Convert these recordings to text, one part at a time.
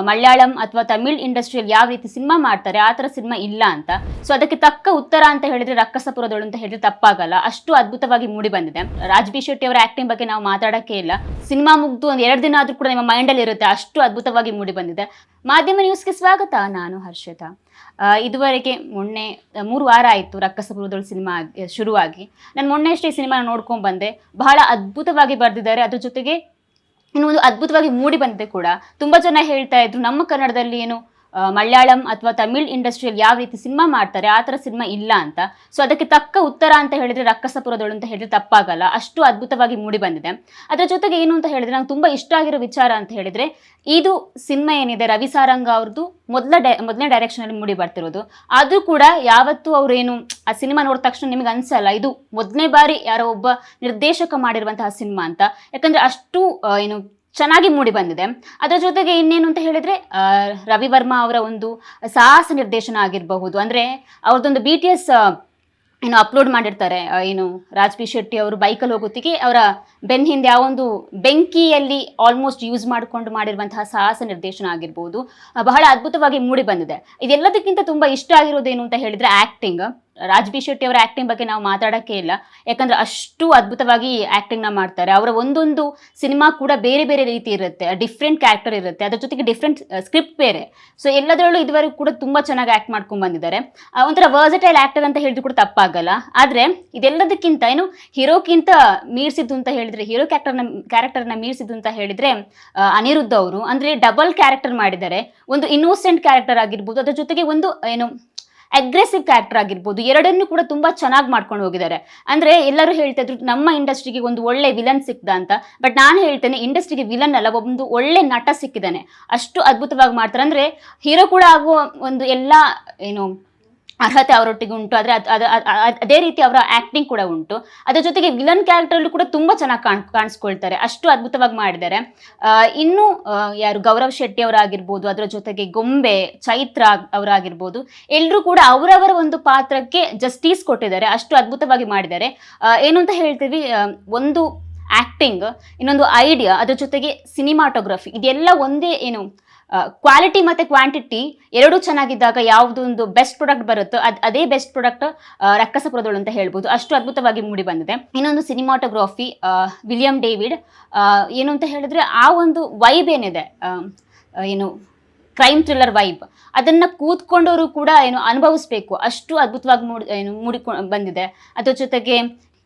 ಮಲಯಾಳಂ ಅಥವಾ ತಮಿಳ್ ಇಂಡಸ್ಟ್ರಿಯಲ್ಲಿ ಯಾವ ರೀತಿ ಸಿನಿಮಾ ಮಾಡ್ತಾರೆ ಆ ಥರ ಸಿನಿಮಾ ಇಲ್ಲ ಅಂತ. ಸೊ ಅದಕ್ಕೆ ತಕ್ಕ ಉತ್ತರ ಅಂತ ಹೇಳಿದ್ರೆ ರಕ್ಕಸಪುರದಳು ಅಂತ ಹೇಳಿದ್ರೆ ತಪ್ಪಾಗಲ್ಲ. ಅಷ್ಟು ಅದ್ಭುತವಾಗಿ ಮೂಡಿ ಬಂದಿದೆ. ರಾಜ್ ಬಿ ಶೆಟ್ಟಿ ಅವರ ಆಕ್ಟಿಂಗ್ ಬಗ್ಗೆ ನಾವು ಮಾತಾಡೋಕ್ಕೆ ಇಲ್ಲ. ಸಿನಿಮಾ ಮುಗ್ದು ಒಂದು 2 ದಿನ ಆದ್ರೂ ಕೂಡ ನಿಮ್ಮ ಮೈಂಡಲ್ಲಿ ಇರುತ್ತೆ, ಅಷ್ಟು ಅದ್ಭುತವಾಗಿ ಮೂಡಿ ಬಂದಿದೆ. ಮಾಧ್ಯಮ ನ್ಯೂಸ್ಗೆ ಸ್ವಾಗತ. ನಾನು ಹರ್ಷಿತಾ. ಇದುವರೆಗೆ ಮೊನ್ನೆ 3 ವಾರ ಆಯಿತು ರಕ್ಕಸಪುರದಳು ಸಿನಿಮಾ ಶುರುವಾಗಿ. ನಾನು ಮೊನ್ನೆ ಅಷ್ಟೇ ಈ ಸಿನಿಮಾ ನೋಡ್ಕೊಂಡು ಬಂದೆ. ಬಹಳ ಅದ್ಭುತವಾಗಿ ಬರೆದಿದ್ದಾರೆ. ಅದ್ರ ಜೊತೆಗೆ ಇನ್ನು ಒಂದು ಅದ್ಭುತವಾಗಿ ಮೂಡಿ ಬಂದಿದೆ ಕೂಡ. ತುಂಬ ಜನ ಹೇಳ್ತಾ ಇದ್ರು ನಮ್ಮ ಕನ್ನಡದಲ್ಲಿ ಏನು ಮಲಯಾಳಂ ಅಥವಾ ತಮಿಳ್ ಇಂಡಸ್ಟ್ರಿಯಲ್ಲಿ ಯಾವ ರೀತಿ ಸಿನಿಮಾ ಮಾಡ್ತಾರೆ ಆ ಥರ ಸಿನಿಮಾ ಇಲ್ಲ ಅಂತ. ಸೊ ಅದಕ್ಕೆ ತಕ್ಕ ಉತ್ತರ ಅಂತ ಹೇಳಿದ್ರೆ ರಕ್ಕಸಪುರದಳು ಅಂತ ಹೇಳಿದ್ರೆ ತಪ್ಪಾಗಲ್ಲ. ಅಷ್ಟು ಅದ್ಭುತವಾಗಿ ಮೂಡಿ ಬಂದಿದೆ. ಅದರ ಜೊತೆಗೆ ಏನು ಅಂತ ಹೇಳಿದ್ರೆ ನಂಗೆ ತುಂಬ ಇಷ್ಟ ಆಗಿರೋ ವಿಚಾರ ಅಂತ ಹೇಳಿದ್ರೆ ಇದು ಸಿನಿಮಾ ಏನಿದೆ ರವಿ ಸಾರಂಗ ಅವ್ರದ್ದು ಮೊದಲನೇ ಡೈರೆಕ್ಷನಲ್ಲಿ ಮೂಡಿ ಬರ್ತಿರೋದು. ಆದರೂ ಕೂಡ ಯಾವತ್ತೂ ಅವ್ರು ಏನು ಆ ಸಿನಿಮಾ ನೋಡಿದ ತಕ್ಷಣ ನಿಮಗೆ ಅನ್ಸಲ್ಲ ಇದು ಮೊದಲನೇ ಬಾರಿ ಯಾರೋ ಒಬ್ಬ ನಿರ್ದೇಶಕ ಮಾಡಿರುವಂತಹ ಸಿನಿಮಾ ಅಂತ. ಯಾಕಂದ್ರೆ ಅಷ್ಟು ಏನು ಚೆನ್ನಾಗಿ ಮೂಡಿ ಬಂದಿದೆ. ಅದರ ಜೊತೆಗೆ ಇನ್ನೇನು ಅಂತ ಹೇಳಿದ್ರೆ ರವಿ ವರ್ಮಾ ಅವರ ಒಂದು ಸಾಹಸ ನಿರ್ದೇಶನ ಆಗಿರಬಹುದು. ಅಂದರೆ ಅವ್ರದ್ದೊಂದು BTS ಏನು ಅಪ್ಲೋಡ್ ಮಾಡಿರ್ತಾರೆ. ಏನು ರಾಜ್ ಬಿ ಶೆಟ್ಟಿ ಅವರು ಬೈಕಲ್ಲಿ ಹೋಗೋತ್ತಿಗೆ ಅವರ ಬೆನ್ನ ಹಿಂದೆ ಆ ಒಂದು ಬೆಂಕಿಯಲ್ಲಿ ಆಲ್ಮೋಸ್ಟ್ ಯೂಸ್ ಮಾಡಿಕೊಂಡು ಮಾಡಿರುವಂತಹ ಸಾಹಸ ನಿರ್ದೇಶನ ಆಗಿರ್ಬೋದು, ಬಹಳ ಅದ್ಭುತವಾಗಿ ಮೂಡಿ ಬಂದಿದೆ. ಇದೆಲ್ಲದಕ್ಕಿಂತ ತುಂಬ ಇಷ್ಟ ಆಗಿರೋದೇನು ಅಂತ ಹೇಳಿದ್ರೆ ಆ್ಯಕ್ಟಿಂಗ್. ರಾಜ್ ಬಿ ಶೆಟ್ಟಿ ಅವರ ಆ್ಯಕ್ಟಿಂಗ್ ಬಗ್ಗೆ ನಾವು ಮಾತಾಡೋಕ್ಕೆ ಇಲ್ಲ. ಯಾಕಂದರೆ ಅಷ್ಟು ಅದ್ಭುತವಾಗಿ ಆ್ಯಕ್ಟಿಂಗ್ನ ಮಾಡ್ತಾರೆ. ಅವರ ಒಂದೊಂದು ಸಿನಿಮಾ ಕೂಡ ಬೇರೆ ಬೇರೆ ರೀತಿ ಇರುತ್ತೆ, ಡಿಫ್ರೆಂಟ್ ಕ್ಯಾರೆಕ್ಟರ್ ಇರುತ್ತೆ, ಅದ್ರ ಜೊತೆಗೆ ಡಿಫ್ರೆಂಟ್ ಸ್ಕ್ರಿಪ್ಟ್ ಬೇರೆ. ಸೊ ಎಲ್ಲದರಲ್ಲೂ ಇದುವರೆಗೂ ಕೂಡ ತುಂಬ ಚೆನ್ನಾಗಿ ಆ್ಯಕ್ಟ್ ಮಾಡ್ಕೊಂಡು ಬಂದಿದ್ದಾರೆ. ಒಂಥರ ವರ್ಸಟೈಲ್ ಆ್ಯಕ್ಟರ್ ಅಂತ ಹೇಳಿದ್ರು ಕೂಡ ತಪ್ಪಾಗಲ್ಲ. ಆದರೆ ಇದೆಲ್ಲದಕ್ಕಿಂತ ಏನು ಹೀರೋಕ್ಕಿಂತ ಮೀರಿಸಿದ್ದು ಅಂತ ಹೇಳಿದ್ರೆ ಹೀರೋ ಕ್ಯಾರೆಕ್ಟರ್ನ ಮೀರಿಸಿದ್ದು ಅಂತ ಹೇಳಿದ್ರೆ ಅನಿರುದ್ಧ ಅವರು. ಅಂದರೆ ಡಬಲ್ ಕ್ಯಾರೆಕ್ಟರ್ ಮಾಡಿದ್ದಾರೆ. ಒಂದು ಇನ್ನೋಸೆಂಟ್ ಕ್ಯಾರೆಕ್ಟರ್ ಆಗಿರ್ಬೋದು, ಅದ್ರ ಜೊತೆಗೆ ಒಂದು ಏನು ಅಗ್ರೆಸಿವ್ ಕ್ಯಾರೆಕ್ಟರ್ ಆಗಿರ್ಬೋದು, ಎರಡನ್ನೂ ಕೂಡ ತುಂಬ ಚೆನ್ನಾಗಿ ಮಾಡ್ಕೊಂಡು ಹೋಗಿದ್ದಾರೆ. ಅಂದರೆ ಎಲ್ಲರೂ ಹೇಳ್ತಾ ಇದ್ರು ನಮ್ಮ ಇಂಡಸ್ಟ್ರಿಗೆ ಒಂದು ಒಳ್ಳೆ ವಿಲನ್ ಸಿಕ್ಕಿದ ಅಂತ. ಬಟ್ ನಾನು ಹೇಳ್ತೇನೆ ಇಂಡಸ್ಟ್ರಿಗೆ ವಿಲನ್ ಅಲ್ಲ, ಒಂದು ಒಳ್ಳೆ ನಟ ಸಿಕ್ಕಿದ್ದಾನೆ. ಅಷ್ಟು ಅದ್ಭುತವಾಗಿ ಮಾಡ್ತಾರೆ. ಅಂದರೆ ಹೀರೋ ಕೂಡ ಆಗುವ ಒಂದು ಎಲ್ಲ ಏನು ಅರ್ಹತೆ ಅವರೊಟ್ಟಿಗೆ ಉಂಟು. ಆದರೆ ಅದೇ ರೀತಿ ಅವರ ಆ್ಯಕ್ಟಿಂಗ್ ಕೂಡ ಉಂಟು. ಅದರ ಜೊತೆಗೆ ವಿಲನ್ ಕ್ಯಾರೆಕ್ಟರ್ಲ್ಲೂ ಕೂಡ ತುಂಬ ಚೆನ್ನಾಗಿ ಕಾಣಿಸ್ಕೊಳ್ತಾರೆ. ಅಷ್ಟು ಅದ್ಭುತವಾಗಿ ಮಾಡಿದ್ದಾರೆ. ಇನ್ನು ಯಾರು ಗೌರವ್ ಶೆಟ್ಟಿ ಅವರಾಗಿರ್ಬೋದು, ಅದರ ಜೊತೆಗೆ ಗೊಂಬೆ ಚೈತ್ರ ಅವರಾಗಿರ್ಬೋದು, ಎಲ್ಲರೂ ಕೂಡ ಅವರವರ ಒಂದು ಪಾತ್ರಕ್ಕೆ ಜಸ್ಟಿಸ್ ಕೊಟ್ಟಿದ್ದಾರೆ. ಅಷ್ಟು ಅದ್ಭುತವಾಗಿ ಮಾಡಿದ್ದಾರೆ. ಏನು ಅಂತ ಹೇಳ್ತೀವಿ, ಒಂದು ಆ್ಯಕ್ಟಿಂಗ್, ಇನ್ನೊಂದು ಐಡಿಯಾ, ಅದ್ರ ಜೊತೆಗೆ ಸಿನಿಮಾಟೋಗ್ರಫಿ, ಇದೆಲ್ಲ ಒಂದೇ ಏನು ಕ್ವಾಲಿಟಿ ಮತ್ತು ಕ್ವಾಂಟಿಟಿ ಎರಡೂ ಚೆನ್ನಾಗಿದ್ದಾಗ ಯಾವುದೊಂದು ಬೆಸ್ಟ್ ಪ್ರಾಡಕ್ಟ್ ಬರುತ್ತೋ ಅದೇ ಬೆಸ್ಟ್ ಪ್ರಾಡಕ್ಟ್ ರಕ್ಕಸಪುರದಳು ಅಂತ ಹೇಳ್ಬೋದು. ಅಷ್ಟು ಅದ್ಭುತವಾಗಿ ಮೂಡಿ ಬಂದಿದೆ. ಇನ್ನೊಂದು ಸಿನಿಮಾಟೋಗ್ರಫಿ ವಿಲಿಯಂ ಡೇವಿಡ್. ಏನು ಅಂತ ಹೇಳಿದ್ರೆ ಆ ಒಂದು ವೈಬ್ ಏನಿದೆ, ಏನು ಕ್ರೈಮ್ ಥ್ರಿಲ್ಲರ್ ವೈಬ್, ಅದನ್ನು ಕೂತ್ಕೊಂಡವರು ಕೂಡ ಏನು ಅನುಭವಿಸ್ಬೇಕು. ಅಷ್ಟು ಅದ್ಭುತವಾಗಿ ಮೂಡಿಕೊಂಡು ಬಂದಿದೆ. ಅದ್ರ ಜೊತೆಗೆ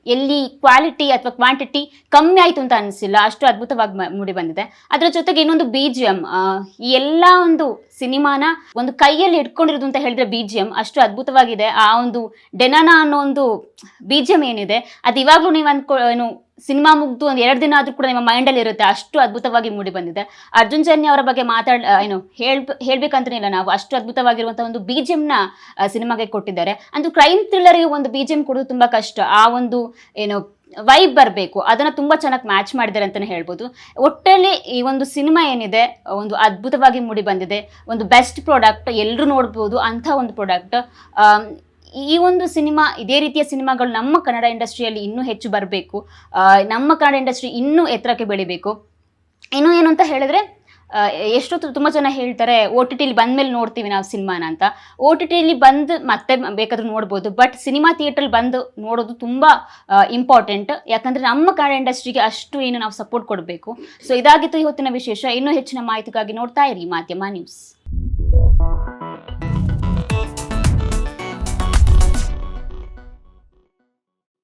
ಎಲ್ಲಿ ಕ್ವಾಲಿಟಿ ಅಥವಾ ಕ್ವಾಂಟಿಟಿ ಕಮ್ಮಿ ಆಯಿತು ಅಂತ ಅನಿಸಿಲ್ಲ. ಅಷ್ಟು ಅದ್ಭುತವಾಗಿ ಮೂಡಿ ಬಂದಿದೆ. ಅದರ ಜೊತೆಗೆ ಇನ್ನೊಂದು BGM, ಈ ಎಲ್ಲ ಒಂದು ಸಿನಿಮಾನ ಒಂದು ಕೈಯಲ್ಲಿ ಇಟ್ಕೊಂಡಿರೋದು ಅಂತ ಹೇಳಿದ್ರೆ BGM ಅಷ್ಟು ಅದ್ಭುತವಾಗಿದೆ. ಆ ಒಂದು ಡೆನಾನ ಅನ್ನೋ ಒಂದು BGM ಏನಿದೆ ಅದು ಇವಾಗಲೂ ನೀವು ಏನು ಸಿನಿಮಾ ಮುಗ್ದು ಒಂದು 2 ದಿನ ಆದರೂ ಕೂಡ ನಿಮ್ಮ ಮೈಂಡಲ್ಲಿ ಇರುತ್ತೆ. ಅಷ್ಟು ಅದ್ಭುತವಾಗಿ ಮೂಡಿ ಬಂದಿದೆ. ಅರ್ಜುನ್ ಜನ್ಯ ಅವರ ಬಗ್ಗೆ ಹೇಳ್ಬೇಕಂತನಿಲ್ಲ ನಾವು. ಅಷ್ಟು ಅದ್ಭುತವಾಗಿರುವಂಥ ಒಂದು BGMನ ಸಿನಿಮಾಗೆ ಕೊಟ್ಟಿದ್ದಾರೆ. ಅಂದು ಕ್ರೈಮ್ ಥ್ರಿಲ್ಲರ್ಗೆ ಒಂದು BGM ಕೊಡೋದು ತುಂಬ ಕಷ್ಟ. ಆ ಒಂದು ಏನು ವೈಬ್ ಬರಬೇಕು, ಅದನ್ನು ತುಂಬ ಚೆನ್ನಾಗಿ ಮ್ಯಾಚ್ ಮಾಡಿದ್ದಾರೆ ಅಂತಲೇ ಹೇಳ್ಬೋದು. ಒಟ್ಟಲ್ಲಿ ಈ ಒಂದು ಸಿನಿಮಾ ಏನಿದೆ ಒಂದು ಅದ್ಭುತವಾಗಿ ಮೂಡಿ ಬಂದಿದೆ. ಒಂದು ಬೆಸ್ಟ್ ಪ್ರಾಡಕ್ಟ್, ಎಲ್ಲರೂ ನೋಡ್ಬೋದು ಅಂಥ ಒಂದು ಪ್ರಾಡಕ್ಟ್. ಈ ಒಂದು ಸಿನಿಮಾ, ಇದೇ ರೀತಿಯ ಸಿನಿಮಾಗಳು ನಮ್ಮ ಕನ್ನಡ ಇಂಡಸ್ಟ್ರಿಯಲ್ಲಿ ಇನ್ನೂ ಹೆಚ್ಚು ಬರಬೇಕು. ನಮ್ಮ ಕನ್ನಡ ಇಂಡಸ್ಟ್ರಿ ಇನ್ನೂ ಎತ್ತರಕ್ಕೆ ಬೆಳಿಬೇಕು. ಇನ್ನೂ ಏನು ಅಂತ ಹೇಳಿದ್ರೆ ಎಷ್ಟೊತ್ತು ತುಂಬ ಜನ ಹೇಳ್ತಾರೆ OTTಲಿ ಬಂದಮೇಲೆ ನೋಡ್ತೀವಿ ನಾವು ಸಿನಿಮಾನ ಅಂತ. OTTಲಿ ಬಂದು ಮತ್ತೆ ಬೇಕಾದ್ರೂ ನೋಡ್ಬೋದು, ಬಟ್ ಸಿನಿಮಾ ಥಿಯೇಟ್ರಲ್ಲಿ ಬಂದು ನೋಡೋದು ತುಂಬ ಇಂಪಾರ್ಟೆಂಟ್. ಯಾಕಂದರೆ ನಮ್ಮ ಕನ್ನಡ ಇಂಡಸ್ಟ್ರಿಗೆ ಅಷ್ಟು ಏನು ನಾವು ಸಪೋರ್ಟ್ ಕೊಡಬೇಕು. ಸೊ ಇದಾಗಿತ್ತು ಇವತ್ತಿನ ವಿಶೇಷ. ಇನ್ನೂ ಹೆಚ್ಚಿನ ಮಾಹಿತಿಗಾಗಿ ನೋಡ್ತಾ ಇರಿ ಮಾಧ್ಯಮ ನ್ಯೂಸ್.